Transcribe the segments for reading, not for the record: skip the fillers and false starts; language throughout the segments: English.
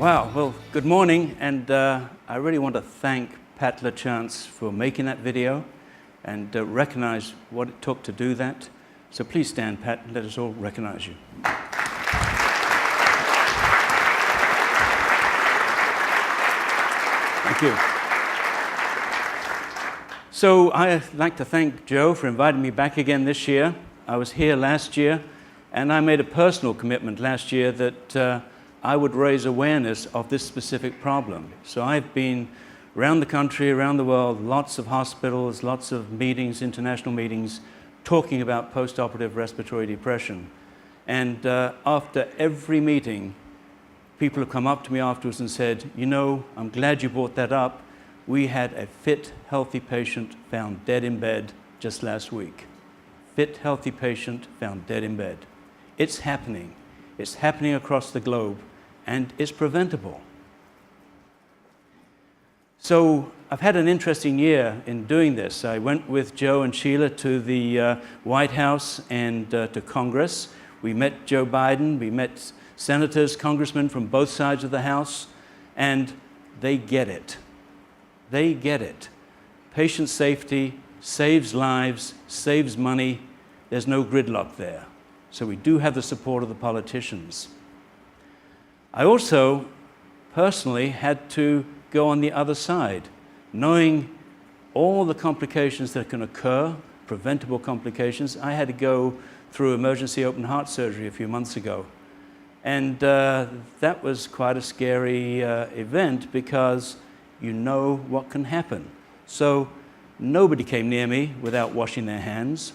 Wow, well, good morning, and I really want to thank Pat LaChance for making that video and recognize what it took to do that. So please stand, Pat, and let us all recognize you. Thank you. So I'd like to thank Joe for inviting me back again this year. I was here last year, and I made a personal commitment last year that I would raise awareness of this specific problem. So I've been around the country, around the world, lots of hospitals, lots of meetings, international meetings, talking about postoperative respiratory depression. And after every meeting, people have come up to me afterwards and said, you know, I'm glad you brought that up. We had a fit, healthy patient found dead in bed just last week. Fit, healthy patient found dead in bed. It's happening. It's happening across the globe, and it's preventable. So I've had an interesting year in doing this. I went with Joe and Sheila to the White House and to Congress. We met Joe Biden, we met senators, congressmen from both sides of the House, and they get it. They get it. Patient safety saves lives, saves money. There's no gridlock there. So we do have the support of the politicians. I also personally had to go on the other side, knowing all the complications that can occur, preventable complications. I had to go through emergency open heart surgery a few months ago. And that was quite a scary event because you know what can happen. So nobody came near me without washing their hands.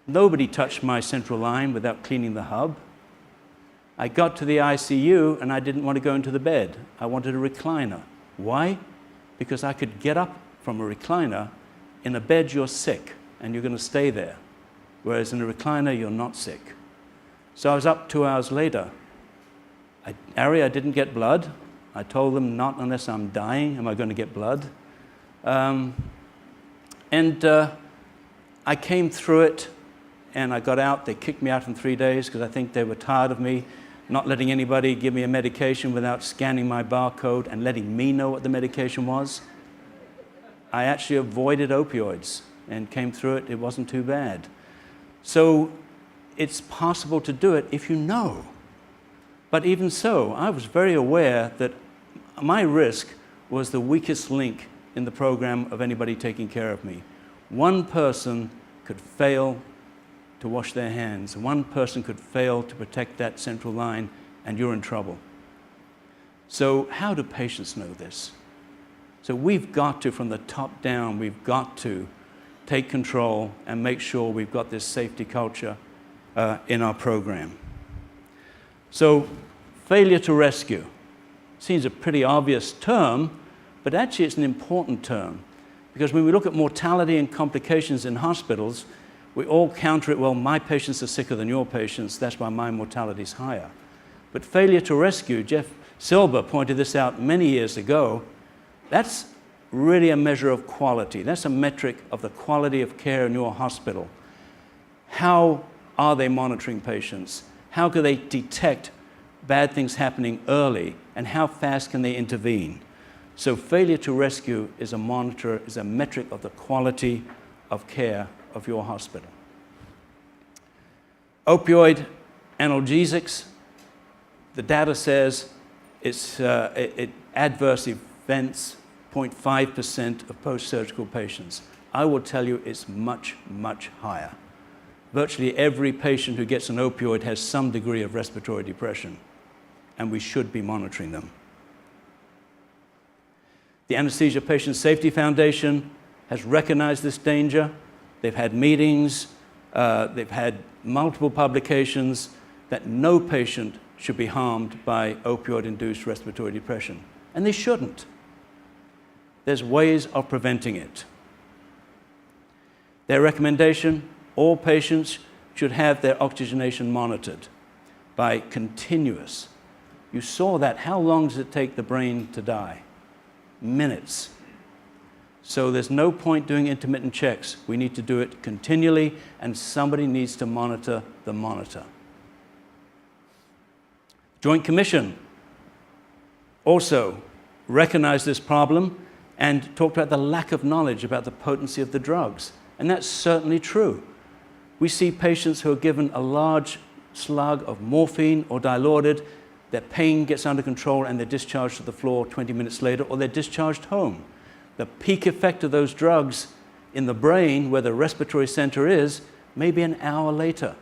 Nobody touched my central line without cleaning the hub. I got to the ICU and I didn't want to go into the bed. I wanted a recliner. Why? Because I could get up from a recliner. In a bed, you're sick and you're going to stay there. Whereas in a recliner, you're not sick. So I was up 2 hours later. I didn't get blood. I told them, not unless I'm dying am I going to get blood. I came through it, and I got out. They kicked me out in 3 days because I think they were tired of me not letting anybody give me a medication without scanning my barcode and letting me know what the medication was. I actually avoided opioids and came through it. It wasn't too bad. So it's possible to do it if you know. But even so, I was very aware that my risk was the weakest link in the program of anybody taking care of me. One person could fail to wash their hands. One person could fail to protect that central line, and you're in trouble. So how do patients know this? So we've got to, from the top down, we've got to take control and make sure we've got this safety culture in our program. So failure to rescue seems a pretty obvious term, but actually it's an important term, because when we look at mortality and complications in hospitals, we all counter it, well, my patients are sicker than your patients, that's why my mortality is higher. But failure to rescue, Jeff Silber pointed this out many years ago, that's really a measure of quality. That's a metric of the quality of care in your hospital. How are they monitoring patients? How can they detect bad things happening early, and how fast can they intervene? So failure to rescue is a metric of the quality of care of your hospital. Opioid analgesics, the data says it's adverse events, 0.5% of post-surgical patients. I will tell you it's much, much higher. Virtually every patient who gets an opioid has some degree of respiratory depression, and we should be monitoring them. The Anesthesia Patient Safety Foundation has recognized this danger. They've had meetings, they've had multiple publications that no patient should be harmed by opioid-induced respiratory depression. And they shouldn't. There's ways of preventing it. Their recommendation, all patients should have their oxygenation monitored by continuous. You saw that. How long does it take the brain to die? Minutes. So there's no point doing intermittent checks. We need to do it continually, and somebody needs to monitor the monitor. Joint Commission also recognized this problem and talked about the lack of knowledge about the potency of the drugs. And that's certainly true. We see patients who are given a large slug of morphine or dilaudid, their pain gets under control and they're discharged to the floor 20 minutes later, or they're discharged home. The peak effect of those drugs in the brain, where the respiratory center is, may be an hour later.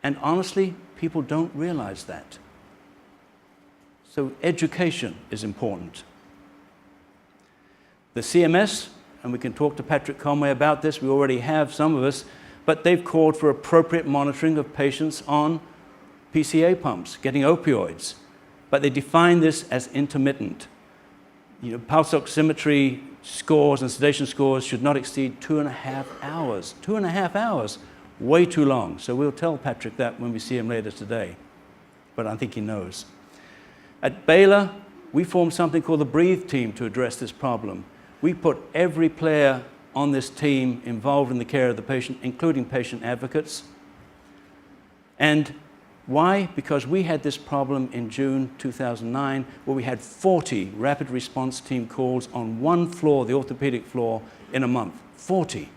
And honestly, people don't realize that. So education is important. The CMS, and we can talk to Patrick Conway about this, we already have, some of us, but they've called for appropriate monitoring of patients on PCA pumps, getting opioids. But they define this as intermittent. Pulse oximetry scores and sedation scores should not exceed 2.5 hours. 2.5 hours, way too long. So we'll tell Patrick that when we see him later today. But I think he knows. At Baylor, we formed something called the Breathe team to address this problem. We put every player on this team involved in the care of the patient, including patient advocates. And why? Because we had this problem in June 2009, where we had 40 rapid response team calls on one floor, the orthopedic floor, in a month. 40.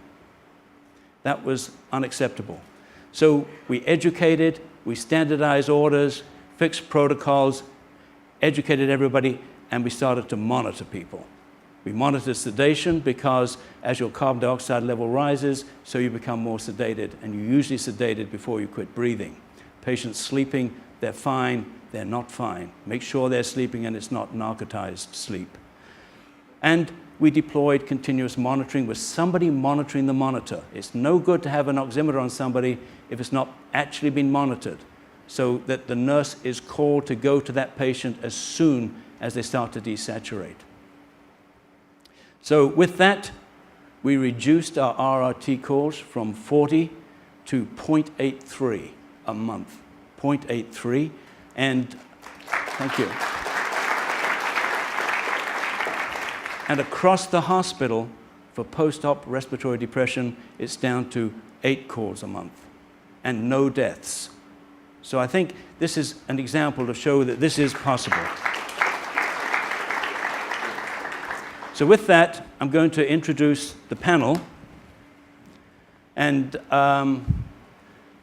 That was unacceptable. So we educated, we standardized orders, fixed protocols, educated everybody, and we started to monitor people. We monitor sedation because as your carbon dioxide level rises, so you become more sedated, and you're usually sedated before you quit breathing. Patients sleeping, they're fine, they're not fine. Make sure they're sleeping and it's not narcotized sleep. And we deployed continuous monitoring with somebody monitoring the monitor. It's no good to have an oximeter on somebody if it's not actually been monitored, so that the nurse is called to go to that patient as soon as they start to desaturate. So with that, we reduced our RRT calls from 40 to 0.83 a month. 0.83, and thank you. And across the hospital, for post-op respiratory depression, it's down to 8 calls a month, and no deaths. So I think this is an example to show that this is possible. So with that, I'm going to introduce the panel. And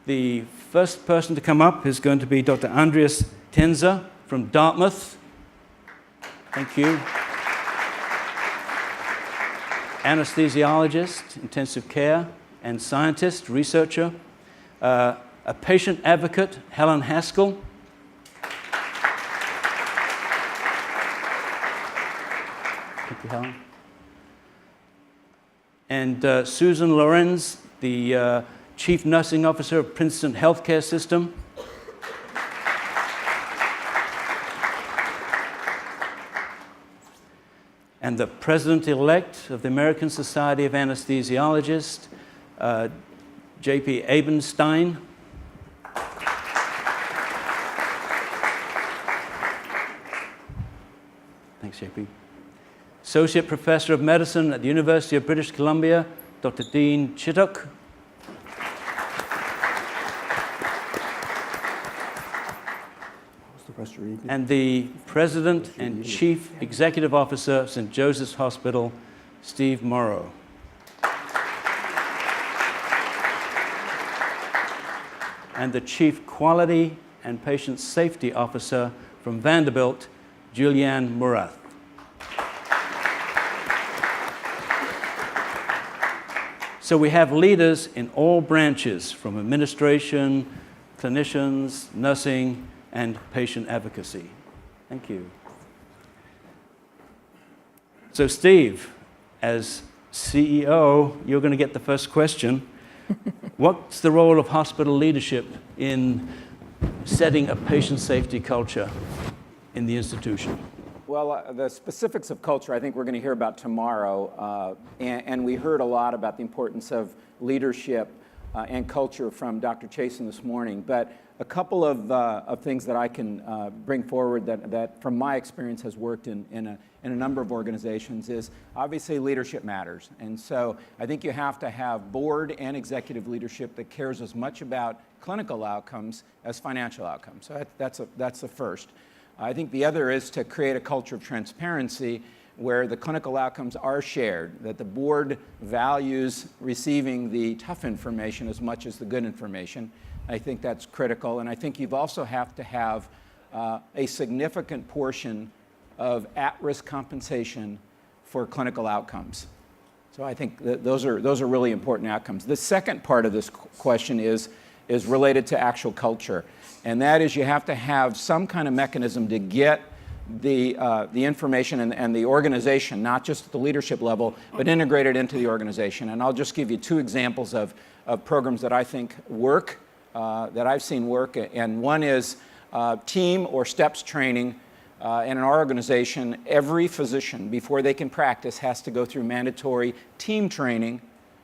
the first person to come up is going to be Dr. Andreas Taenzer from Dartmouth. Thank you. Anesthesiologist, intensive care, and scientist, researcher. A patient advocate, Helen Haskell. Thank you, Helen. And Susan Lorenz, the Chief Nursing Officer of Princeton Healthcare System. And the President-elect of the American Society of Anesthesiologists, J.P. Abenstein. Thanks, J.P. Associate Professor of Medicine at the University of British Columbia, Dr. Dean Chittock. And the President and Chief Executive Officer of St. Joseph's Hospital, Steve Moreau. And the Chief Quality and Patient Safety Officer from Vanderbilt, Julianne Morath. So we have leaders in all branches, from administration, clinicians, nursing, and patient advocacy. Thank you. So Steve, as CEO, you're going to get the first question. What's the role of hospital leadership in setting a patient safety culture in the institution? Well, the specifics of culture I think we're going to hear about tomorrow, and we heard a lot about the importance of leadership and culture from Dr. Chasen this morning, but a couple of things that I can bring forward that from my experience has worked in in a number of organizations is obviously leadership matters. And so I think you have to have board and executive leadership that cares as much about clinical outcomes as financial outcomes. So that's the first. I think the other is to create a culture of transparency where the clinical outcomes are shared, that the board values receiving the tough information as much as the good information. I think that's critical, and I think you also have to have a significant portion of at-risk compensation for clinical outcomes. So I think that those are really important outcomes. The second part of this question is related to actual culture, and that is you have to have some kind of mechanism to get the information and the organization, not just at the leadership level, but integrated into the organization. And I'll just give you two examples of programs that I think work, that I've seen work. And one is team or STEPS training. In our organization, every physician, before they can practice, has to go through mandatory team training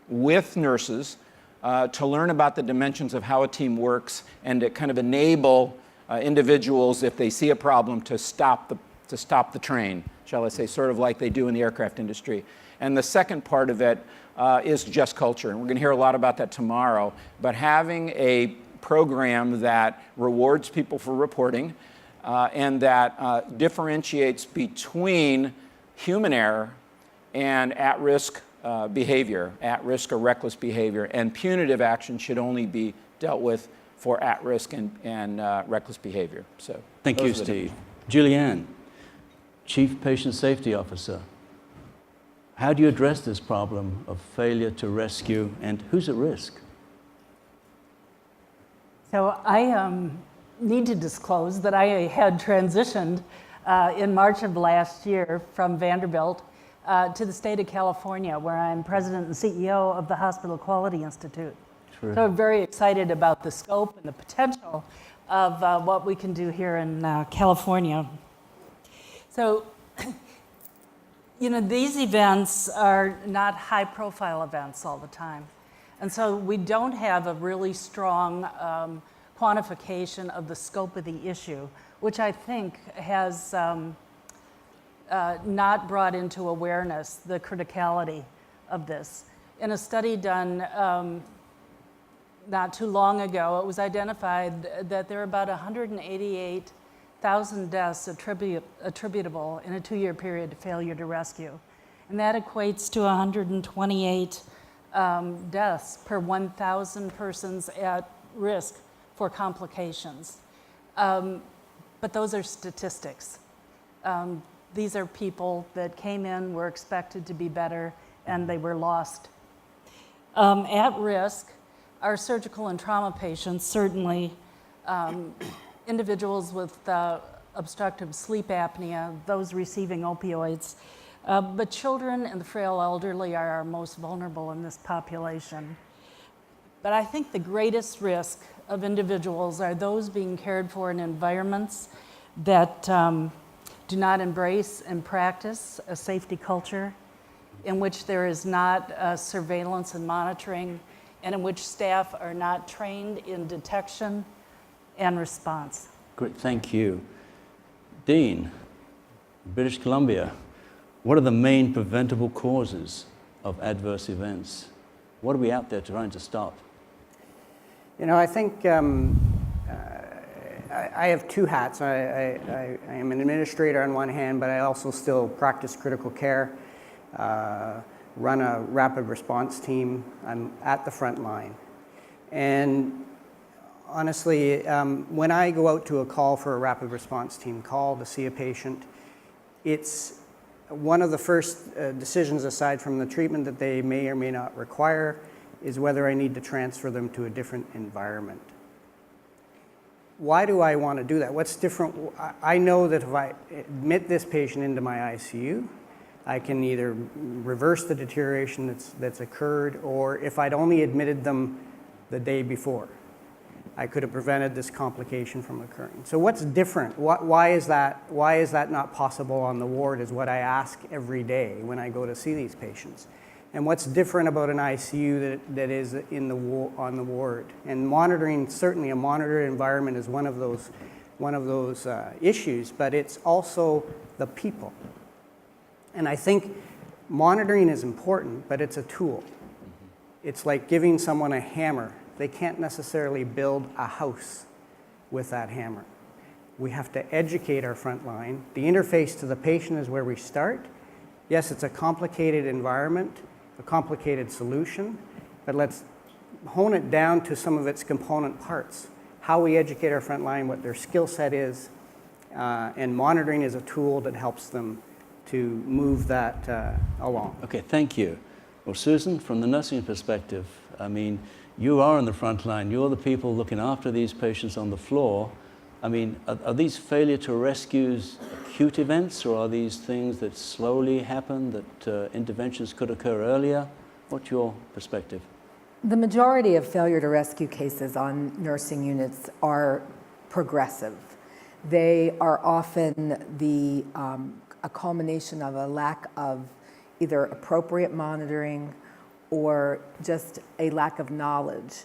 with nurses to learn about the dimensions of how a team works and to kind of enable individuals, if they see a problem, to stop the train, shall I say, sort of like they do in the aircraft industry. And the second part of it is just culture, and we're going to hear a lot about that tomorrow. But having a program that rewards people for reporting and that differentiates between human error and at-risk behavior, at-risk or reckless behavior, and punitive action should only be dealt with for at-risk and reckless behavior. So thank you, Steve. Julianne, Chief Patient Safety Officer. How do you address this problem of failure to rescue, and who's at risk? So I need to disclose that I had transitioned in March of last year from Vanderbilt to the state of California, where I'm president and CEO of the Hospital Quality Institute. So I'm very excited about the scope and the potential of what we can do here in California. So, you know, these events are not high-profile events all the time. And so we don't have a really strong quantification of the scope of the issue, which I think has not brought into awareness the criticality of this. In a study done not too long ago, it was identified that there are about 188,000 deaths attributable in a 2-year period to failure to rescue. And that equates to 128 deaths per 1,000 persons at risk for complications. But those are statistics. These are people that came in, were expected to be better, and they were lost. At risk are surgical and trauma patients, certainly individuals with obstructive sleep apnea, those receiving opioids. But children and the frail elderly are our most vulnerable in this population. But I think the greatest risk of individuals are those being cared for in environments that do not embrace and practice a safety culture, in which there is not surveillance and monitoring, and in which staff are not trained in detection and response. Great, thank you. Dean, British Columbia, what are the main preventable causes of adverse events? What are we out there trying to stop? You know, I think I have two hats. I am an administrator on one hand, but I also still practice critical care, run a rapid response team. I'm at the front line. And honestly, when I go out to a call for a rapid response team call to see a patient, it's one of the first decisions, aside from the treatment that they may or may not require, is whether I need to transfer them to a different environment. Why do I want to do that? What's different? I know that if I admit this patient into my ICU, I can either reverse the deterioration that's occurred, or if I'd only admitted them the day before, I could have prevented this complication from occurring. So what's different? Why is that not possible on the ward is what I ask every day when I go to see these patients. And what's different about an ICU that is on the ward? And monitoring, certainly a monitored environment is one of those issues, but it's also the people. And I think monitoring is important, but it's a tool. It's like giving someone a hammer. They can't necessarily build a house with that hammer. We have to educate our front line. The interface to the patient is where we start. Yes, it's a complicated environment, a complicated solution, but let's hone it down to some of its component parts. How we educate our front line, what their skill set is, and monitoring is a tool that helps them to move that along. Okay, thank you. Well, Susan, from the nursing perspective, I mean, you are in the front line. You're the people looking after these patients on the floor. I mean, are these failure to rescues acute events, or are these things that slowly happen, that interventions could occur earlier? What's your perspective? The majority of failure to rescue cases on nursing units are progressive. They are often a culmination of a lack of either appropriate monitoring or just a lack of knowledge.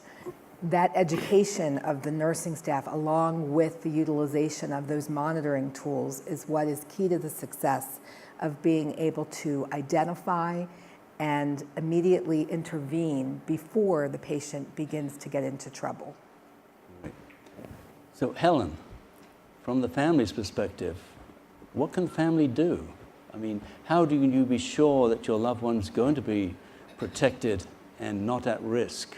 That education of the nursing staff, along with the utilization of those monitoring tools, is what is key to the success of being able to identify and immediately intervene before the patient begins to get into trouble. So, Helen, from the family's perspective, what can family do? I mean, how do you be sure that your loved one's going to be protected and not at risk?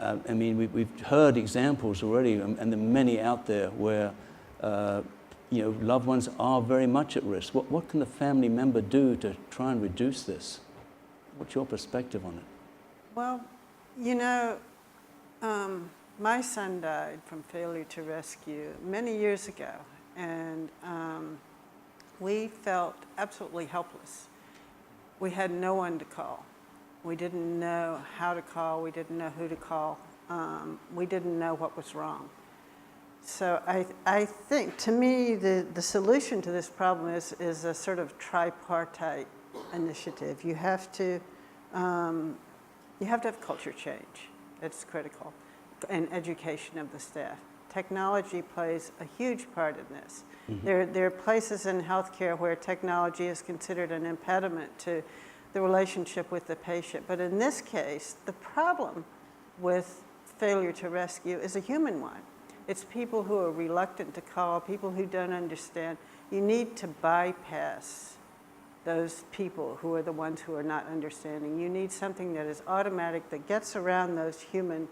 I mean, we've heard examples already, and there are many out there where loved ones are very much at risk. What can the family member do to try and reduce this? What's your perspective on it? Well, my son died from failure to rescue many years ago, and we felt absolutely helpless. We had no one to call. We didn't know how to call. We didn't know who to call. We didn't know what was wrong. So I think, to me, the solution to this problem is a sort of tripartite initiative. You have to have culture change. It's critical, and education of the staff. Technology plays a huge part in this. Mm-hmm. There are places in healthcare where technology is considered an impediment to the relationship with the patient. But in this case, the problem with failure to rescue is a human one. It's people who are reluctant to call, people who don't understand. You need to bypass those people who are the ones who are not understanding. You need something that is automatic, that gets around those human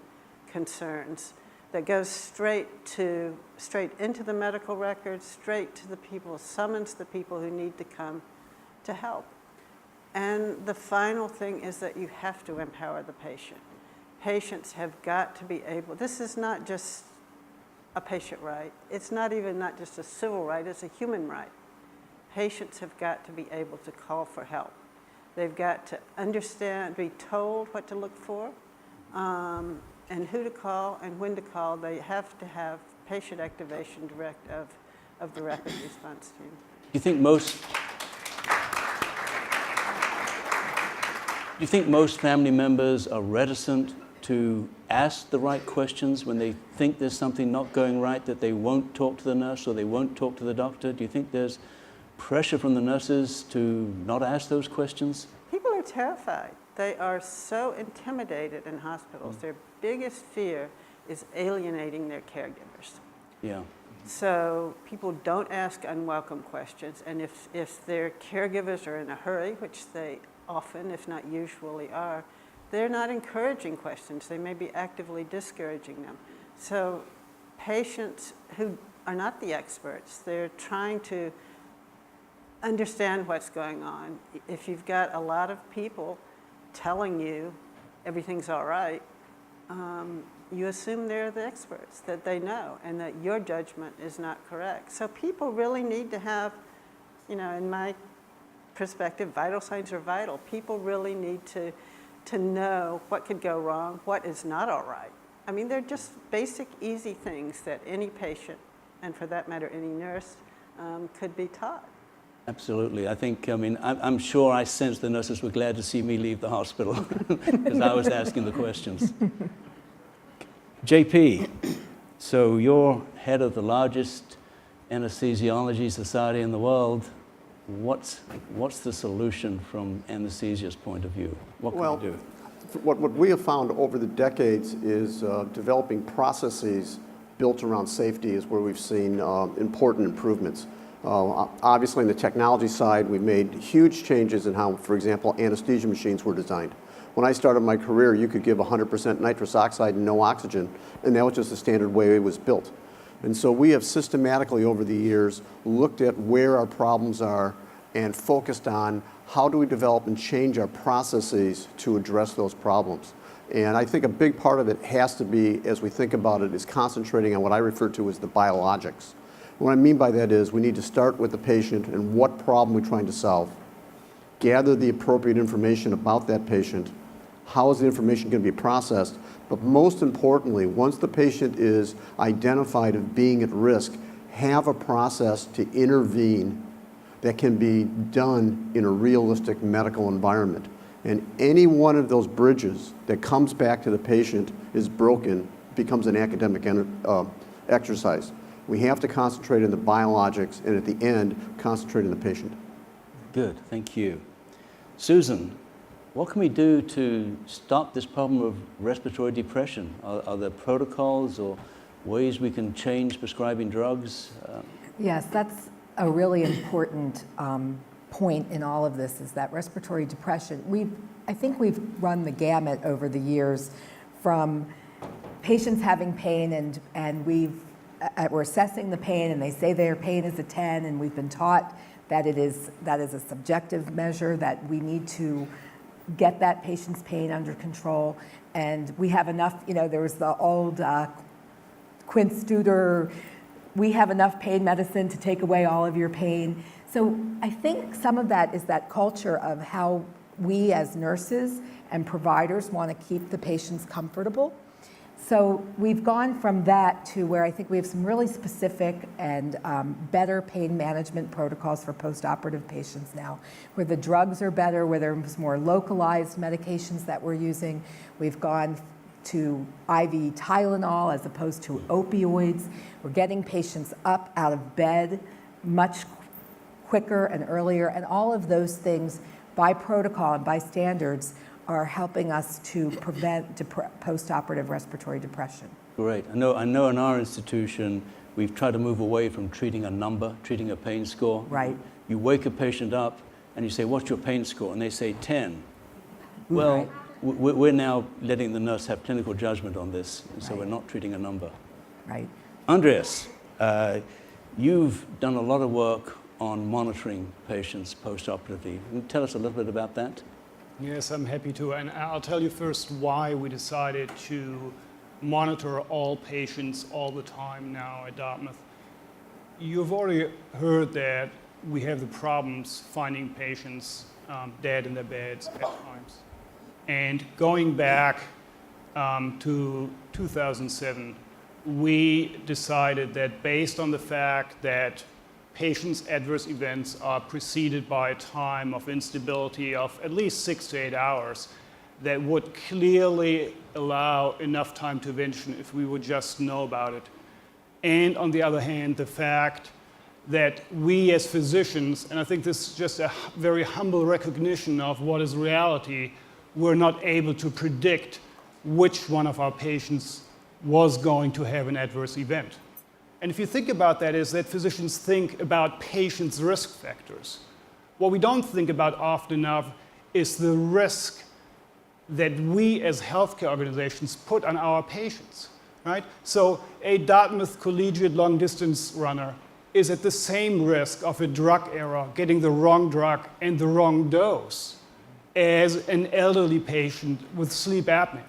concerns, that goes straight into the medical records, straight to the people, summons the people who need to come to help. And the final thing is that you have to empower the patient. Patients have got to be able, this is not just a patient right, it's not just a civil right, it's a human right. Patients have got to be able to call for help. They've got to understand, be told what to look for, and who to call and when to call. They have to have patient activation direct of the rapid response team. Do you think most family members are reticent to ask the right questions when they think there's something not going right, that they won't talk to the nurse or they won't talk to the doctor? Do you think there's pressure from the nurses to not ask those questions? People are terrified. They are so intimidated in hospitals. Their biggest fear is alienating their caregivers. Yeah. So people don't ask unwelcome questions, and if their caregivers are in a hurry, which they often, if not usually are, they're not encouraging questions. They may be actively discouraging them. So patients who are not the experts, they're trying to understand what's going on. If you've got a lot of people telling you everything's all right, you assume they're the experts, that they know, and that your judgment is not correct. So people really need to have, in my perspective, vital signs are vital. People really need to know what could go wrong, what is not all right. I mean, they're just basic, easy things that any patient, and for that matter, any nurse, could be taught. Absolutely. I'm sure I sensed the nurses were glad to see me leave the hospital because I was asking the questions. JP, so you're head of the largest anesthesiology society in the world. what's the solution from anesthesia's point of view? What can we do? What we have found over the decades is developing processes built around safety is where we've seen important improvements. Obviously, on the technology side, we've made huge changes in how, for example, anesthesia machines were designed. When I started my career, you could give 100% nitrous oxide and no oxygen, and that was just the standard way it was built. And so we have systematically over the years looked at where our problems are and focused on how do we develop and change our processes to address those problems. And I think a big part of it has to be, as we think about it, is concentrating on what I refer to as the biologics. What I mean by that is we need to start with the patient and what problem we're trying to solve, gather the appropriate information about that patient, how is the information going to be processed, but most importantly, once the patient is identified as being at risk, have a process to intervene that can be done in a realistic medical environment. And any one of those bridges that comes back to the patient is broken, becomes an academic exercise. We have to concentrate on the biologics and at the end, concentrate on the patient. Good, thank you. Susan, what can we do to stop this problem of respiratory depression? Are there protocols or ways we can change prescribing drugs? Yes, that's a really important point in all of this, is that respiratory depression. I think we've run the gamut over the years from patients having pain and we're assessing the pain and they say their pain is a 10 and we've been taught that is a subjective measure, that we need to get that patient's pain under control. And we have enough, there was the old Quint Studer, we have enough pain medicine to take away all of your pain. So I think some of that is that culture of how we as nurses and providers want to keep the patients comfortable. So we've gone from that to where I think we have some really specific and better pain management protocols for postoperative patients now, where the drugs are better, where there's more localized medications that we're using. We've gone to IV Tylenol as opposed to opioids. We're getting patients up out of bed much quicker and earlier, and all of those things by protocol and by standards are helping us to prevent postoperative respiratory depression. Great. I know in our institution, we've tried to move away from treating a number, treating a pain score. Right. You wake a patient up and you say, what's your pain score? And they say 10. Well, Right. we're now letting the nurse have clinical judgment on this, and so Right. we're not treating a number. Right. Andreas, you've done a lot of work on monitoring patients postoperatively. Can you tell us a little bit about that? Yes, I'm happy to. And I'll tell you first why we decided to monitor all patients all the time now at Dartmouth. You've already heard that we have the problems finding patients dead in their beds at times. And going back to 2007, we decided that based on the fact that patients' adverse events are preceded by a time of instability of at least 6 to 8 hours, that would clearly allow enough time to intervention if we would just know about it. And on the other hand, the fact that we as physicians, and I think this is just a very humble recognition of what is reality, we're not able to predict which one of our patients was going to have an adverse event. And if you think about that, is that physicians think about patients' risk factors. What we don't think about often enough is the risk that we as healthcare organizations put on our patients, right? So a Dartmouth collegiate long-distance runner is at the same risk of a drug error, getting the wrong drug and the wrong dose, as an elderly patient with sleep apnea.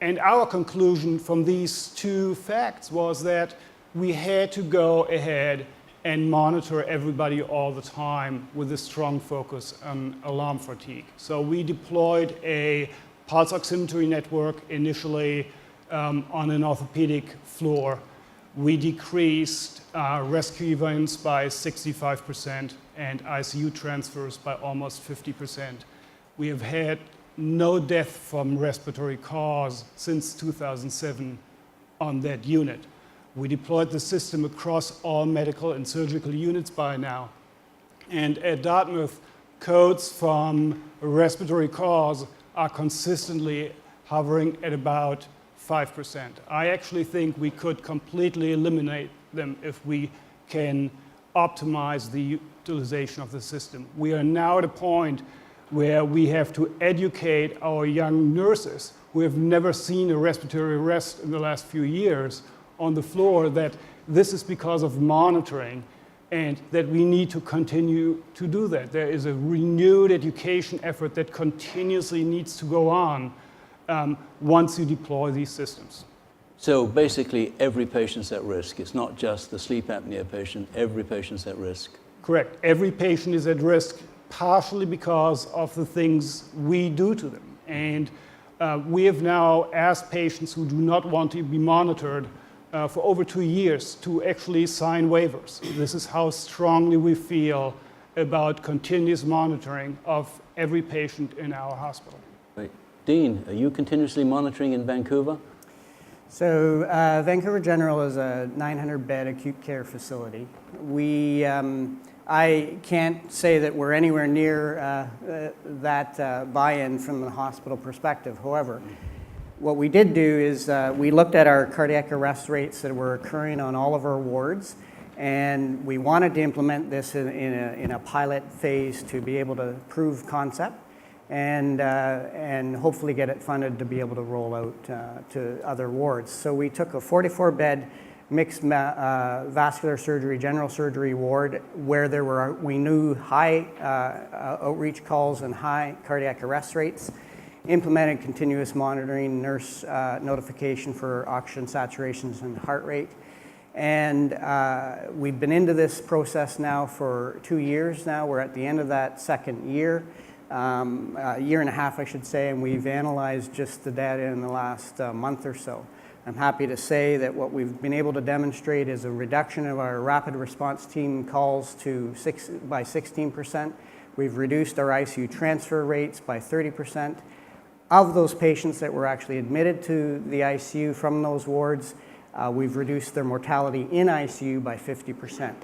And our conclusion from these two facts was that we had to go ahead and monitor everybody all the time with a strong focus on alarm fatigue. So we deployed a pulse oximetry network initially on an orthopedic floor. We decreased rescue events by 65% and ICU transfers by almost 50%. We have had no death from respiratory cause since 2007 on that unit. We deployed the system across all medical and surgical units by now. And at Dartmouth, codes from respiratory cause are consistently hovering at about 5%. I actually think we could completely eliminate them if we can optimize the utilization of the system. We are now at a point where we have to educate our young nurses who have never seen a respiratory arrest in the last few years on the floor that this is because of monitoring and that we need to continue to do that. There is a renewed education effort that continuously needs to go on once you deploy these systems. So basically, every patient's at risk. It's not just the sleep apnea patient, every patient's at risk. Correct. Every patient is at risk partially because of the things we do to them. And we have now asked patients who do not want to be monitored for over 2 years to actually sign waivers. This is how strongly we feel about continuous monitoring of every patient in our hospital. Right. Dean, are you continuously monitoring in Vancouver? So Vancouver General is a 900-bed acute care facility. I can't say that we're anywhere near that buy-in from the hospital perspective. However, what we did do is we looked at our cardiac arrest rates that were occurring on all of our wards, and we wanted to implement this in a pilot phase to be able to prove concept and hopefully get it funded to be able to roll out to other wards. So we took a 44-bed mixed vascular surgery, general surgery ward where we knew high outreach calls and high cardiac arrest rates, implemented continuous monitoring, nurse notification for oxygen saturations and heart rate. And we've been into this process now for 2 years now. We're at the end of that second year, a year and a half, I should say, and we've analyzed just the data in the last month or so. I'm happy to say that what we've been able to demonstrate is a reduction of our rapid response team calls by 16%. We've reduced our ICU transfer rates by 30%. Of those patients that were actually admitted to the ICU from those wards, we've reduced their mortality in ICU by 50%.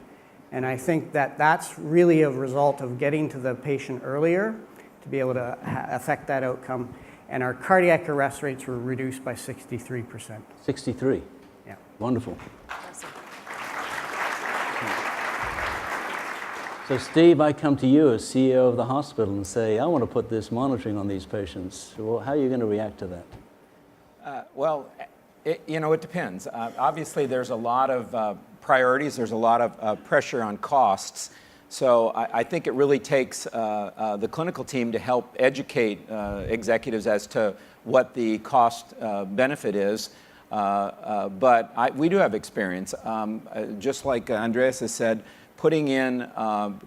And I think that that's really a result of getting to the patient earlier to be able to affect that outcome. And our cardiac arrest rates were reduced by 63%. 63? Yeah. Wonderful. So Steve, I come to you as CEO of the hospital and say, I want to put this monitoring on these patients. Well, how are you going to react to that? It depends. Obviously, there's a lot of priorities. There's a lot of pressure on costs. So I think it really takes the clinical team to help educate executives as to what the cost benefit is. But we do have experience. Just like Andreas has said, putting in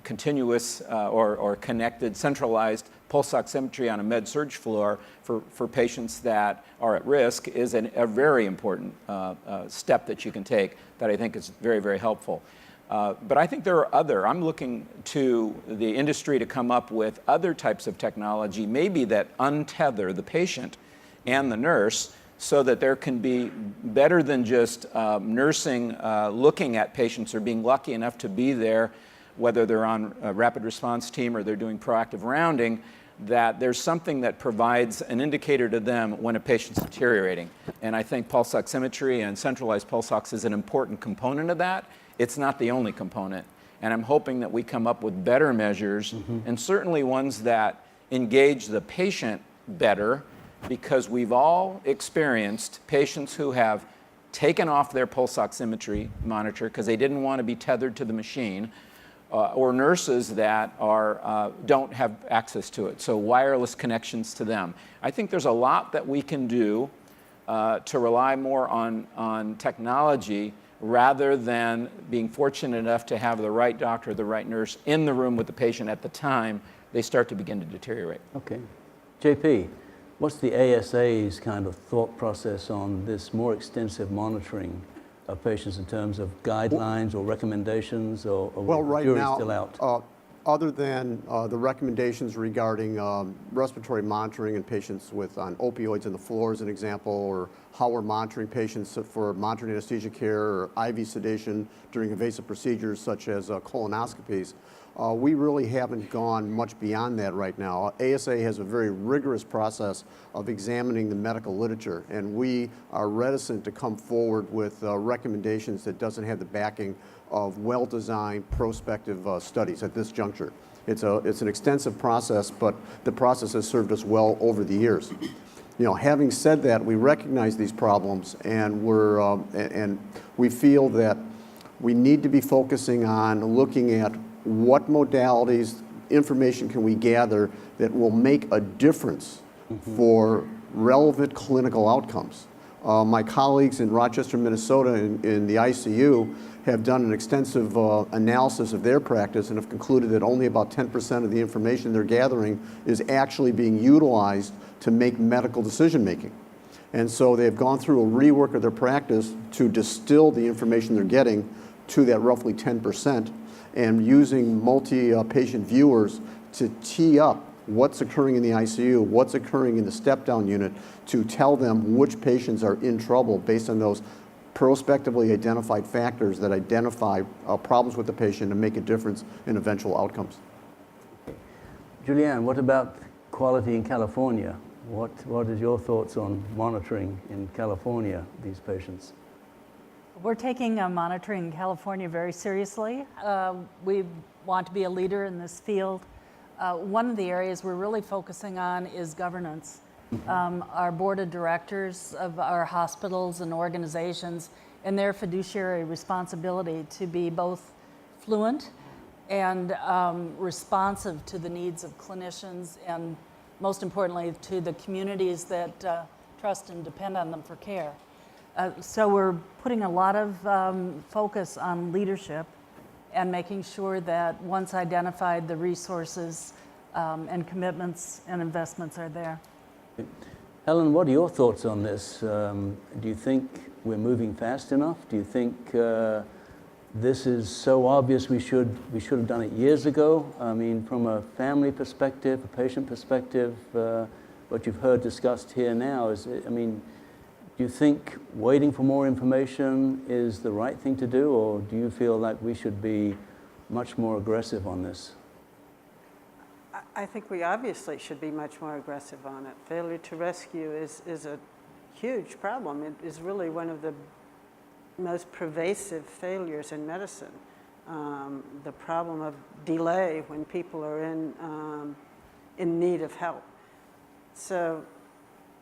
continuous or connected centralized pulse oximetry on a med-surg floor for patients that are at risk is a very important step that you can take that I think is very, very helpful. But I think there are I'm looking to the industry to come up with other types of technology, maybe that untether the patient and the nurse so that there can be better than just nursing looking at patients or being lucky enough to be there, whether they're on a rapid response team or they're doing proactive rounding, that there's something that provides an indicator to them when a patient's deteriorating. And I think pulse oximetry and centralized pulse ox is an important component of that. It's not the only component. And I'm hoping that we come up with better measures, and certainly ones that engage the patient better, because we've all experienced patients who have taken off their pulse oximetry monitor because they didn't want to be tethered to the machine, or nurses that don't have access to it, so wireless connections to them. I think there's a lot that we can do to rely more on technology rather than being fortunate enough to have the right doctor, the right nurse in the room with the patient at the time they start to begin to deteriorate. Okay. JP, what's the ASA's kind of thought process on this more extensive monitoring of patients in terms of guidelines or recommendations, or Well, right jury's now, still out? Other than the recommendations regarding respiratory monitoring in patients on opioids in the floor, as an example, or how we're monitoring patients for monitoring anesthesia care or IV sedation during invasive procedures such as colonoscopies, We really haven't gone much beyond that right now. ASA has a very rigorous process of examining the medical literature, and we are reticent to come forward with recommendations that doesn't have the backing of well-designed prospective studies at this juncture. It's an extensive process, but the process has served us well over the years. You know, having said that, we recognize these problems, and we feel that we need to be focusing on looking at what modalities, information can we gather that will make a difference for relevant clinical outcomes. My colleagues in Rochester, Minnesota in the ICU have done an extensive analysis of their practice and have concluded that only about 10% of the information they're gathering is actually being utilized to make medical decision making. And so they've gone through a rework of their practice to distill the information they're getting to that roughly 10%, and using multi-patient viewers to tee up what's occurring in the ICU, what's occurring in the step-down unit, to tell them which patients are in trouble based on those prospectively identified factors that identify problems with the patient and make a difference in eventual outcomes. Julianne, what about quality in California? What is your thoughts on monitoring in California, these patients? We're taking monitoring in California very seriously. We want to be a leader in this field. One of the areas we're really focusing on is governance. Our board of directors of our hospitals and organizations, and their fiduciary responsibility to be both fluent and responsive to the needs of clinicians, and most importantly to the communities that trust and depend on them for care. So we're putting a lot of focus on leadership and making sure that once identified, the resources and commitments and investments are there. Helen, what are your thoughts on this? Do you think we're moving fast enough? Do you think this is so obvious we should have done it years ago? I mean, from a family perspective, a patient perspective, what you've heard discussed here now is, I mean, do you think waiting for more information is the right thing to do, or do you feel like we should be much more aggressive on this? I think we obviously should be much more aggressive on it. Failure to rescue is a huge problem. It is really one of the most pervasive failures in medicine. The problem of delay when people are in need of help. So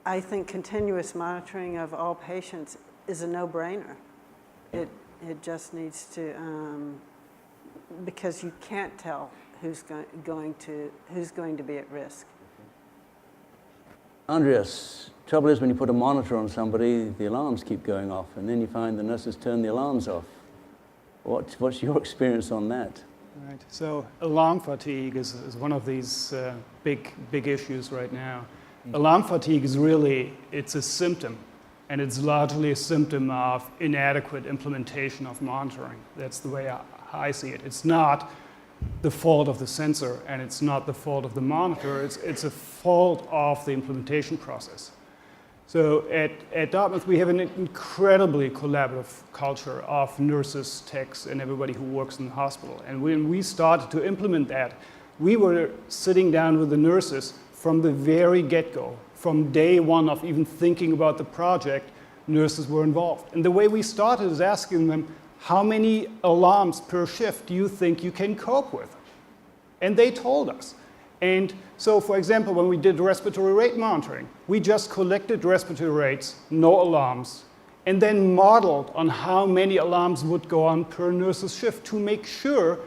I think continuous monitoring of all patients is a no-brainer. It just needs to, because you can't tell who's going to be at risk. Andreas, trouble is when you put a monitor on somebody, the alarms keep going off, and then you find the nurses turn the alarms off. What's your experience on that? Right. So alarm fatigue is one of these big issues right now. Alarm fatigue is really, it's a symptom, and it's largely a symptom of inadequate implementation of monitoring. That's the way I see it. It's not the fault of the sensor, and it's not the fault of the monitor. It's a fault of the implementation process. So at Dartmouth, we have an incredibly collaborative culture of nurses, techs, and everybody who works in the hospital. And when we started to implement that, we were sitting down with the nurses from the very get-go. From day one of even thinking about the project, nurses were involved. And the way we started is asking them, how many alarms per shift do you think you can cope with? And they told us. And so, for example, when we did respiratory rate monitoring, we just collected respiratory rates, no alarms, and then modeled on how many alarms would go on per nurse's shift to make sure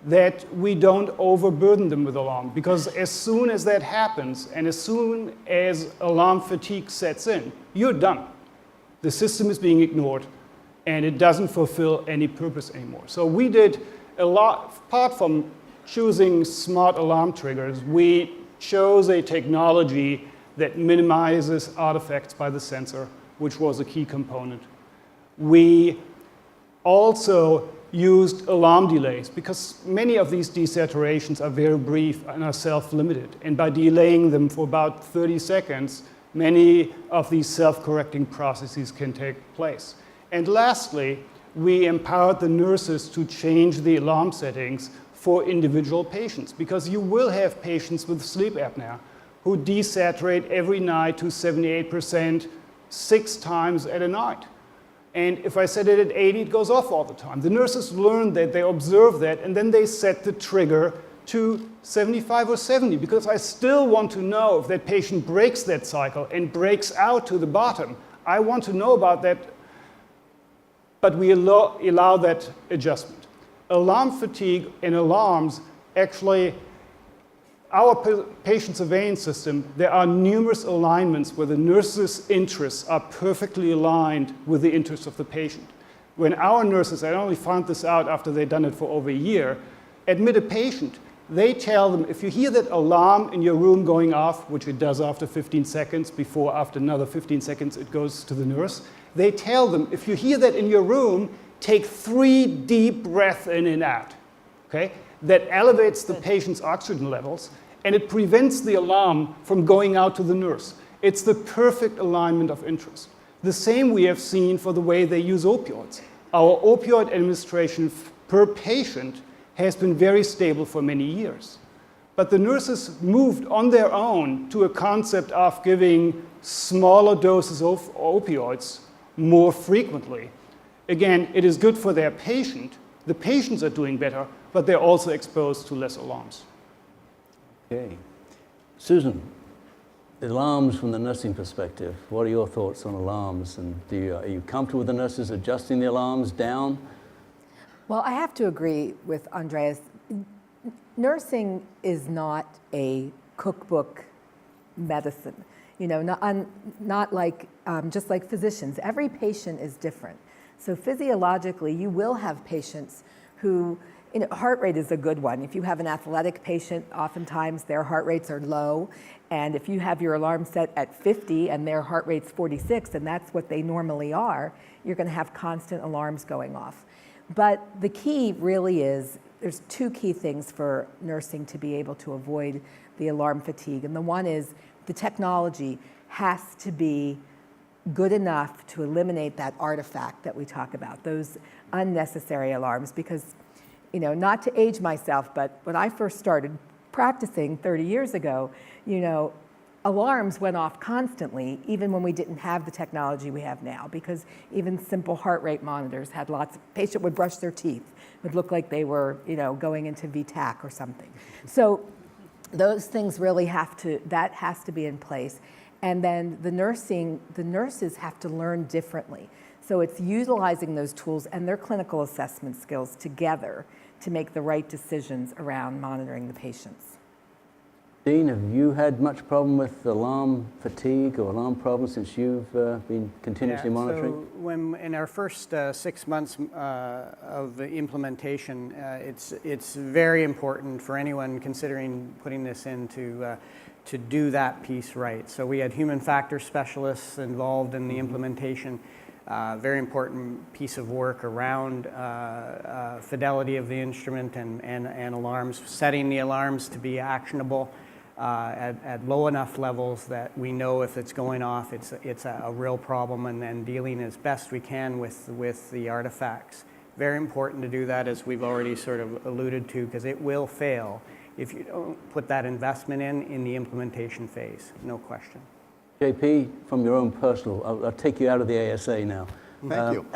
that we don't overburden them with alarm. Because as soon as that happens, and as soon as alarm fatigue sets in, you're done. The system is being ignored, and it doesn't fulfill any purpose anymore. So we did a lot, apart from choosing smart alarm triggers, we chose a technology that minimizes artifacts by the sensor, which was a key component. We also used alarm delays, because many of these desaturations are very brief and are self-limited. And by delaying them for about 30 seconds, many of these self-correcting processes can take place. And lastly, we empowered the nurses to change the alarm settings for individual patients, because you will have patients with sleep apnea who desaturate every night to 78% 6 times at a night. And if I set it at 80, it goes off all the time. The nurses learn that, they observe that, and then they set the trigger to 75 or 70, because I still want to know if that patient breaks that cycle and breaks out to the bottom. I want to know about that, but we allow that adjustment. Alarm fatigue and alarms, actually, our patient surveillance system, there are numerous alignments where the nurse's interests are perfectly aligned with the interests of the patient. When our nurses, I only found this out after they'd done it for over a year, admit a patient, they tell them, if you hear that alarm in your room going off, which it does after 15 seconds, before after another 15 seconds it goes to the nurse, they tell them, if you hear that in your room, take 3 deep breaths in and out, okay? That elevates the patient's oxygen levels, and it prevents the alarm from going out to the nurse. It's the perfect alignment of interest. The same we have seen for the way they use opioids. Our opioid administration per patient has been very stable for many years. But the nurses moved on their own to a concept of giving smaller doses of opioids more frequently. Again, it is good for their patient. The patients are doing better, but they're also exposed to less alarms. Okay. Susan, alarms from the nursing perspective, what are your thoughts on alarms? And are you comfortable with the nurses adjusting the alarms down? Well, I have to agree with Andreas. Nursing is not a cookbook medicine. You know, not like, just like physicians. Every patient is different. So physiologically, you will have patients who, you know, heart rate is a good one. If you have an athletic patient, oftentimes their heart rates are low. And if you have your alarm set at 50 and their heart rate's 46, and that's what they normally are, you're going to have constant alarms going off. But the key really is, there's 2 key things for nursing to be able to avoid the alarm fatigue. And the one is the technology has to be good enough to eliminate that artifact that we talk about, those unnecessary alarms. Because, you know, not to age myself, but when I first started practicing 30 years ago, you know, alarms went off constantly, even when we didn't have the technology we have now, because even simple heart rate monitors had lots of, patient would brush their teeth, would look like they were, you know, going into VTAC or something. So those things really that has to be in place. And then the nurses have to learn differently. So it's utilizing those tools and their clinical assessment skills together to make the right decisions around monitoring the patients. Dean, have you had much problem with alarm fatigue or alarm problems since you've been continuously monitoring? So when in our first 6 months of the implementation, it's very important for anyone considering putting this in to do that piece right. So we had human factor specialists involved in the implementation. Very important piece of work around fidelity of the instrument and alarms, setting the alarms to be actionable at low enough levels that we know if it's going off, it's a real problem, and then dealing as best we can with the artifacts. Very important to do that, as we've already sort of alluded to, because it will fail if you don't put that investment in the implementation phase, no question. JP, from your own personal, I'll take you out of the ASA now. Thank you.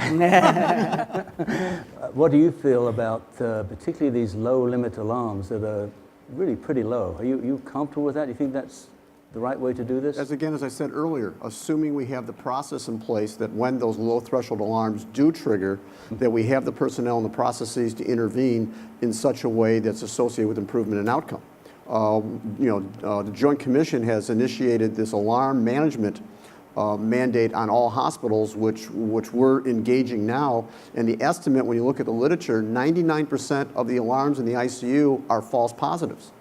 What do you feel about particularly these low limit alarms that are really pretty low? Are you comfortable with that? Do you think that's the right way to do this? As I said earlier, assuming we have the process in place that when those low threshold alarms do trigger, that we have the personnel and the processes to intervene in such a way that's associated with improvement in outcome. The Joint Commission has initiated this alarm management mandate on all hospitals, which we're engaging now. And the estimate, when you look at the literature, 99% of the alarms in the ICU are false positives.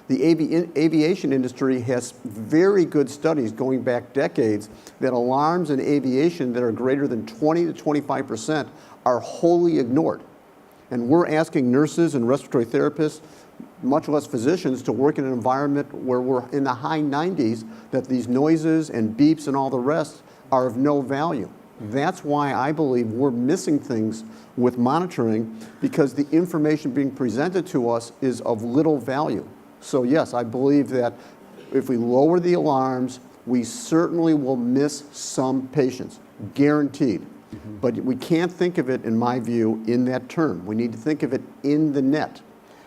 The aviation industry has very good studies going back decades that alarms in aviation that are greater than 20 to 25% are wholly ignored. And we're asking nurses and respiratory therapists, much less physicians, to work in an environment where we're in the high 90s, that these noises and beeps and all the rest are of no value. That's why I believe we're missing things with monitoring, because the information being presented to us is of little value. So yes, I believe that if we lower the alarms, we certainly will miss some patients, guaranteed. But we can't think of it, in my view, in that term. We need to think of it in the net.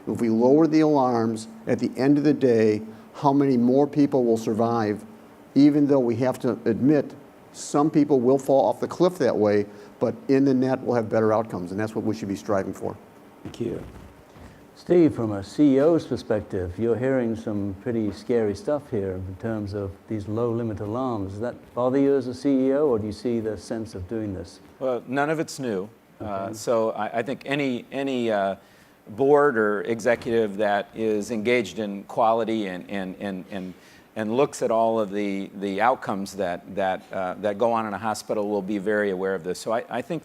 If we lower the alarms, at the end of the day, how many more people will survive, even though we have to admit some people will fall off the cliff that way, but in the net we'll have better outcomes, and that's what we should be striving for. Thank you. Steve, from a CEO's perspective, you're hearing some pretty scary stuff here in terms of these low limit alarms. Does that bother you as a CEO, or do you see the sense of doing this? Well, none of it's new. So I think any board or executive that is engaged in quality and looks at all of the outcomes that go on in a hospital will be very aware of this. So I think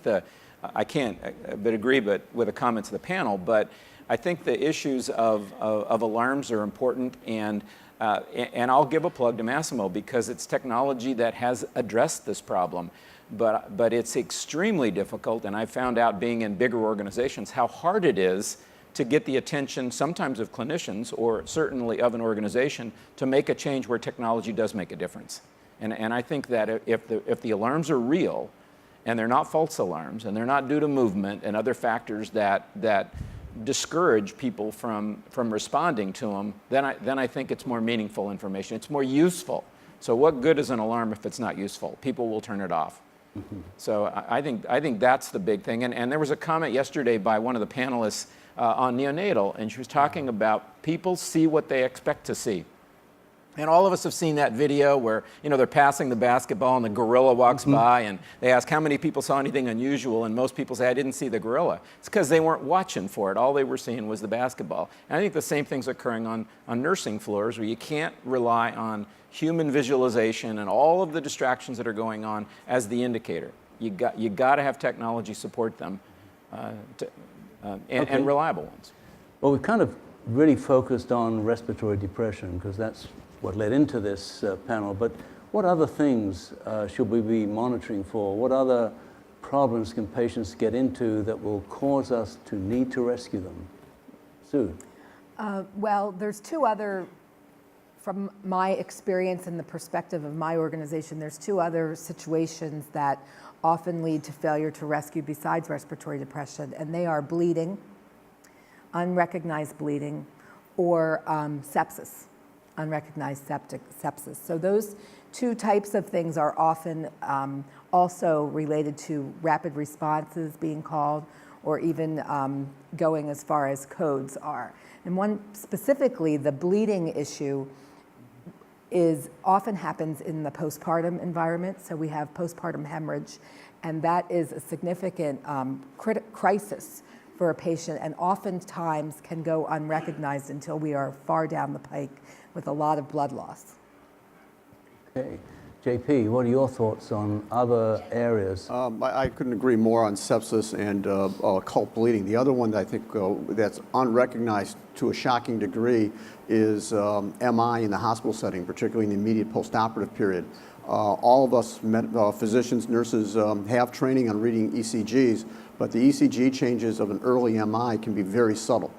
I can't but agree with the comments of the panel, but I think the issues of alarms are important, and I'll give a plug to Masimo because it's technology that has addressed this problem. But it's extremely difficult, and I found out being in bigger organizations how hard it is to get the attention sometimes of clinicians, or certainly of an organization, to make a change where technology does make a difference. And I think that if the alarms are real, and they're not false alarms, and they're not due to movement and other factors that discourage people from responding to them, then I think it's more meaningful information. It's more useful. So what good is an alarm if it's not useful? People will turn it off. So I think that's the big thing. And there was a comment yesterday by one of the panelists on neonatal, and she was talking about people see what they expect to see. And all of us have seen that video where, they're passing the basketball and the gorilla walks by, and they ask how many people saw anything unusual, and most people say, I didn't see the gorilla. It's because they weren't watching for it. All they were seeing was the basketball. And I think the same thing's occurring on nursing floors, where you can't rely on human visualization and all of the distractions that are going on as the indicator. You got to have technology support them, and reliable ones. Well, we've kind of really focused on respiratory depression because that's what led into this panel, but what other things should we be monitoring for? What other problems can patients get into that will cause us to need to rescue them? Sue? Well, there's two other, from my experience and the perspective of my organization, there's two other situations that often lead to failure to rescue besides respiratory depression, and they are bleeding, unrecognized bleeding, or sepsis. Unrecognized sepsis. So those two types of things are often also related to rapid responses being called, or even going as far as codes are. And one specifically, the bleeding issue often happens in the postpartum environment. So we have postpartum hemorrhage, and that is a significant crisis for a patient, and oftentimes can go unrecognized until we are far down the pike with a lot of blood loss. Okay. JP, what are your thoughts on other areas? I couldn't agree more on sepsis and occult bleeding. The other one that I think that's unrecognized to a shocking degree is MI in the hospital setting, particularly in the immediate postoperative period. All of us physicians, nurses have training on reading ECGs, but the ECG changes of an early MI can be very subtle.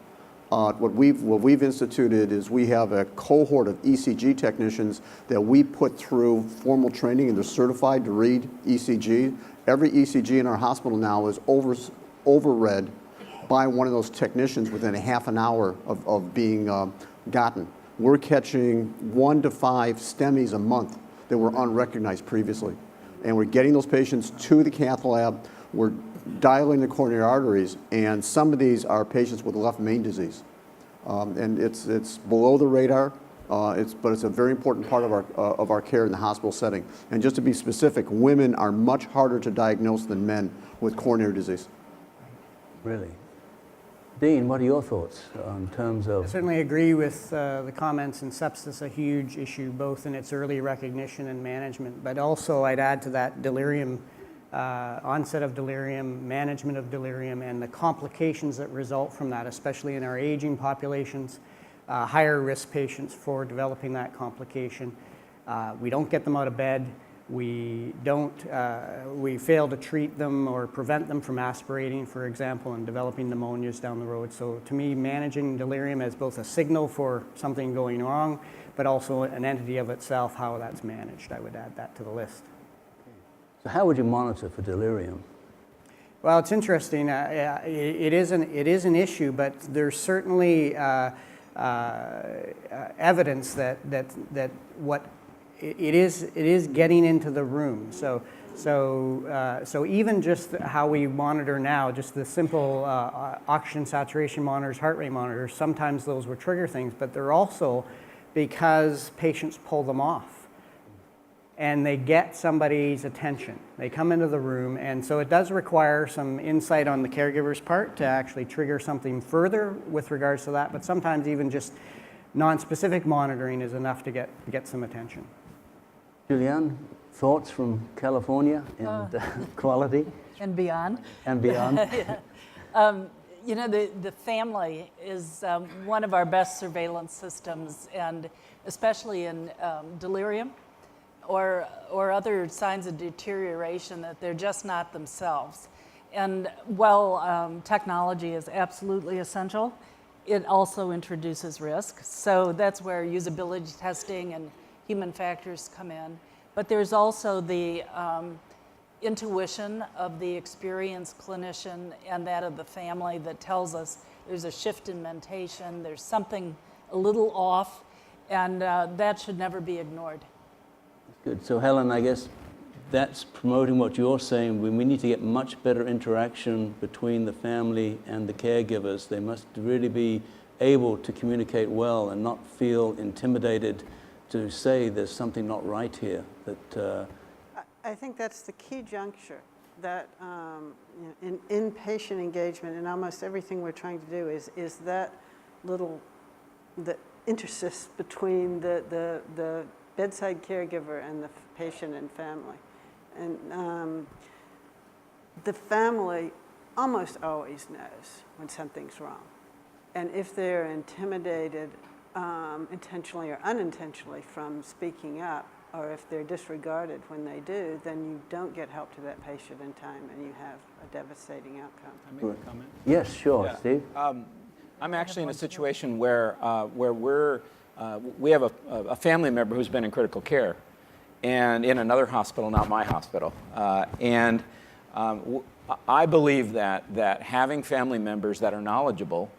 What we've instituted is we have a cohort of ECG technicians that we put through formal training, and they're certified to read ECG. Every ECG in our hospital now is overread by one of those technicians within a half an hour of being gotten. We're catching 1 to 5 STEMIs a month that were unrecognized previously. And we're getting those patients to the cath lab. We're dilating the coronary arteries, and some of these are patients with left main disease. And it's below the radar, but it's a very important part of our care in the hospital setting. And just to be specific, women are much harder to diagnose than men with coronary disease. Really? Dean, what are your thoughts in terms of... I certainly agree with the comments, and sepsis a huge issue, both in its early recognition and management, but also I'd add to that delirium, onset of delirium, management of delirium, and the complications that result from that, especially in our aging populations, higher risk patients for developing that complication. We don't get them out of bed. We don't, we fail to treat them or prevent them from aspirating, for example, and developing pneumonias down the road. So to me, managing delirium as both a signal for something going wrong, but also an entity of itself, how that's managed. I would add that to the list. So how would you monitor for delirium? Well, it's interesting. It is an issue, but there's certainly evidence that what it is getting into the room. So even just how we monitor now, just the simple oxygen saturation monitors, heart rate monitors, sometimes those will trigger things, but they're also because patients pull them off and they get somebody's attention. They come into the room, and so it does require some insight on the caregiver's part to actually trigger something further with regards to that, but sometimes even just non-specific monitoring is enough to get some attention. Julianne, thoughts from California and quality? And beyond. And beyond? You know, the family is one of our best surveillance systems, and especially in delirium or other signs of deterioration that they're just not themselves. And while technology is absolutely essential, it also introduces risk. So that's where usability testing and human factors come in. But there's also the intuition of the experienced clinician and that of the family that tells us there's a shift in mentation, there's something a little off, and that should never be ignored. Good. So Helen, I guess that's promoting what you're saying. We need to get much better interaction between the family and the caregivers. They must really be able to communicate well and not feel intimidated to say there's something not right here. That I think that's the key juncture, that in patient engagement and almost everything we're trying to do is that little, the interstice between the bedside caregiver and the patient and family. And the family almost always knows when something's wrong. And if they're intimidated intentionally or unintentionally from speaking up, or if they're disregarded when they do, then you don't get help to that patient in time and you have a devastating outcome. Can I make a comment? yes, sure, Yeah. Steve. I'm actually in a situation where we have a family member who's been in critical care, and in another hospital, not my hospital. I believe that having family members that are knowledgeable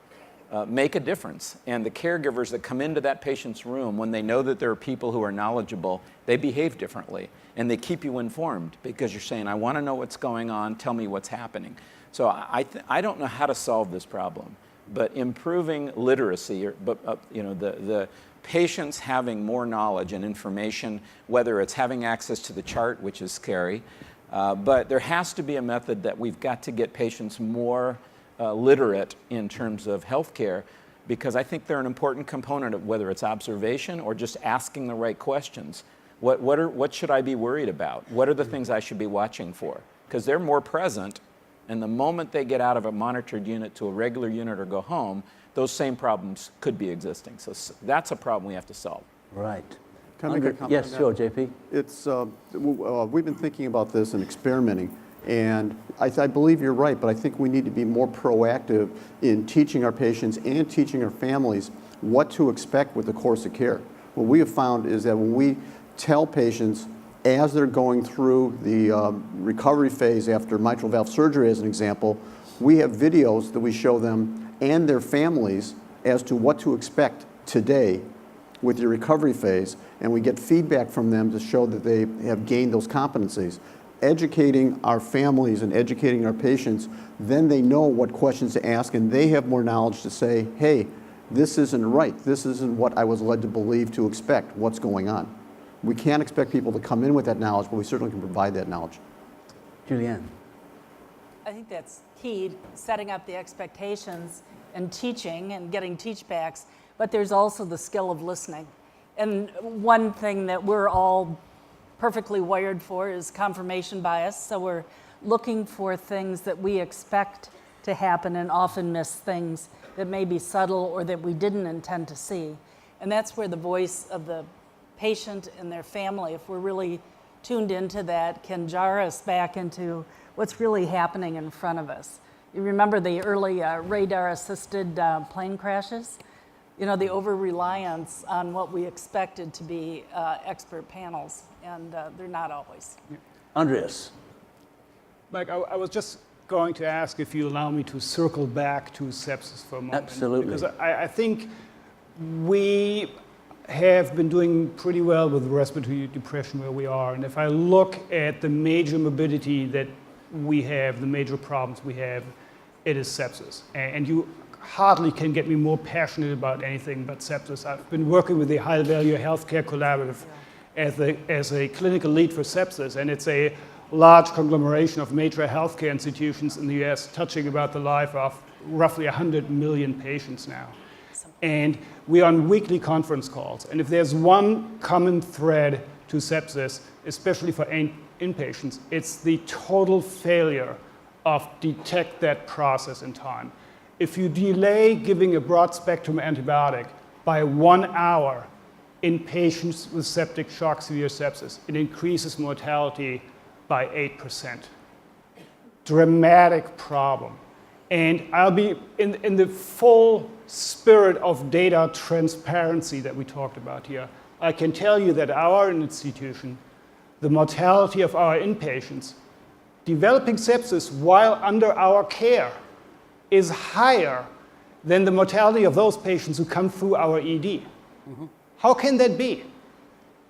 make a difference. And the caregivers that come into that patient's room, when they know that there are people who are knowledgeable, they behave differently. And they keep you informed because you're saying, I want to know what's going on, tell me what's happening. So I don't know how to solve this problem, but improving literacy, the patients having more knowledge and information, whether it's having access to the chart, which is scary, but there has to be a method that we've got to get patients more literate in terms of healthcare, because I think they're an important component of whether it's observation or just asking the right questions. What should I be worried about? What are the things I should be watching for? Because they're more present, and the moment they get out of a monitored unit to a regular unit or go home, those same problems could be existing. So that's a problem we have to solve. Right. Can I make a comment Yes, on sure, that? JP. It's, we've been thinking about this and experimenting, and I believe you're right, but I think we need to be more proactive in teaching our patients and teaching our families what to expect with the course of care. What we have found is that when we tell patients as they're going through the recovery phase after mitral valve surgery, as an example, we have videos that we show them and their families as to what to expect today with your recovery phase, and we get feedback from them to show that they have gained those competencies. Educating our families and educating our patients, then they know what questions to ask, and they have more knowledge to say, hey, this isn't right. This isn't what I was led to believe to expect. What's going on? We can't expect people to come in with that knowledge, but we certainly can provide that knowledge. Julianne. I think that's key, setting up the expectations and teaching and getting teachbacks, but there's also the skill of listening. And one thing that we're all perfectly wired for is confirmation bias, so we're looking for things that we expect to happen and often miss things that may be subtle or that we didn't intend to see. And that's where the voice of the patient and their family, if we're really tuned into that can jar us back into what's really happening in front of us. You remember the early radar-assisted plane crashes? You know, the over-reliance on what we expected to be expert panels, and they're not always. Andreas. Mike, I was just going to ask if you allow me to circle back to sepsis for a moment. Absolutely. Because I think we have been doing pretty well with respiratory depression where we are. And if I look at the major morbidity that we have, the major problems we have, it is sepsis. And you hardly can get me more passionate about anything but sepsis. I've been working with the High Value Healthcare Collaborative as a clinical lead for sepsis, and it's a large conglomeration of major healthcare institutions in the US, touching about the life of roughly 100 million patients now. And we're on weekly conference calls. And if there's one common thread to sepsis, especially for inpatients, it's the total failure of detect that process in time. If you delay giving a broad spectrum antibiotic by 1 hour in patients with septic shock, severe sepsis, it increases mortality by 8%. Dramatic problem. And I'll be in the full spirit of data transparency that we talked about here. I can tell you that our institution, the mortality of our inpatients developing sepsis while under our care is higher than the mortality of those patients who come through our ED. Mm-hmm. How can that be?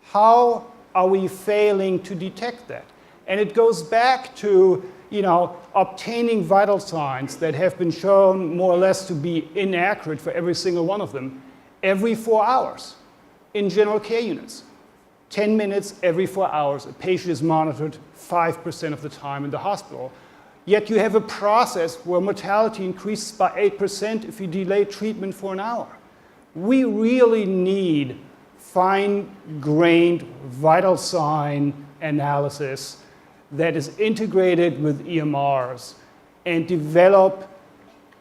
How are we failing to detect that? And it goes back to, obtaining vital signs that have been shown more or less to be inaccurate for every single one of them every 4 hours in general care units. 10 minutes every 4 hours, a patient is monitored 5% of the time in the hospital. Yet you have a process where mortality increases by 8% if you delay treatment for an hour. We really need fine-grained vital sign analysis that is integrated with EMRs and develop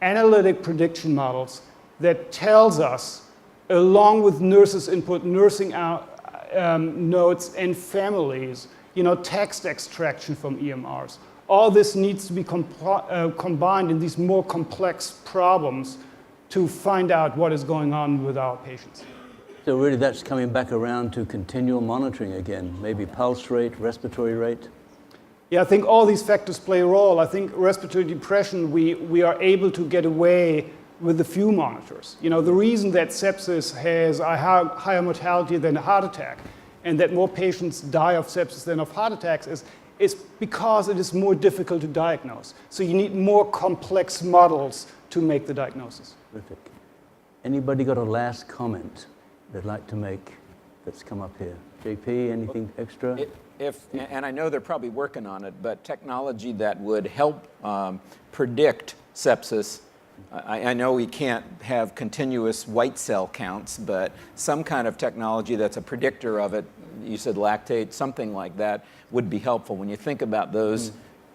analytic prediction models that tells us, along with nurses' input, nursing notes and families, text extraction from EMRs. All this needs to be combined in these more complex problems to find out what is going on with our patients. So really that's coming back around to continual monitoring again, maybe pulse rate, respiratory rate? Yeah, I think all these factors play a role. I think respiratory depression, we are able to get away with a few monitors. The reason that sepsis has a higher mortality than a heart attack and that more patients die of sepsis than of heart attacks is because it is more difficult to diagnose. So you need more complex models to make the diagnosis. Terrific. Anybody got a last comment they'd like to make that's come up here? JP, anything extra? And I know they're probably working on it, but technology that would help predict sepsis. I know we can't have continuous white cell counts, but some kind of technology that's a predictor of it, you said lactate, something like that, would be helpful. When you think about those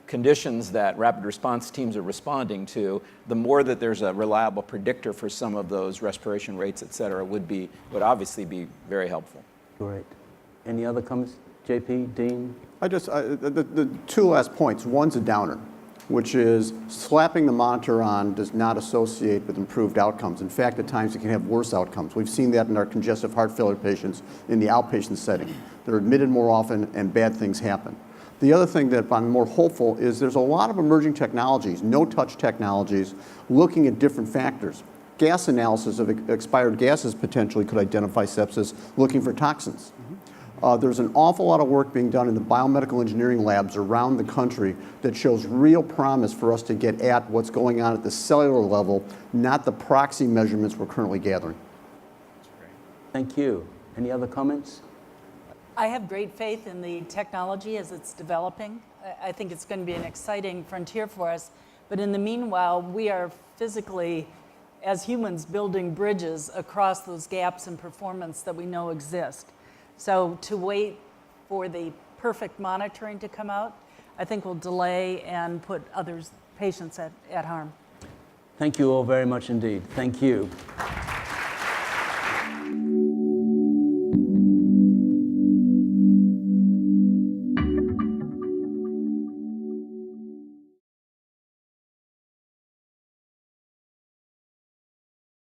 conditions that rapid response teams are responding to, the more that there's a reliable predictor for some of those respiration rates, et cetera, would obviously be very helpful. Great. Any other comments? JP, Dean? The two last points. One's a downer, which is slapping the monitor on does not associate with improved outcomes. In fact, at times it can have worse outcomes. We've seen that in our congestive heart failure patients in the outpatient setting. They're admitted more often and bad things happen. The other thing that I'm more hopeful is there's a lot of emerging technologies, no-touch technologies, looking at different factors. Gas analysis of expired gases potentially could identify sepsis, looking for toxins. There's an awful lot of work being done in the biomedical engineering labs around the country that shows real promise for us to get at what's going on at the cellular level, not the proxy measurements we're currently gathering. Thank you. Any other comments? I have great faith in the technology as it's developing. I think it's going to be an exciting frontier for us. But in the meanwhile, we are physically, as humans, building bridges across those gaps in performance that we know exist. So to wait for the perfect monitoring to come out, I think will delay and put patients at harm. Thank you all very much indeed. Thank you.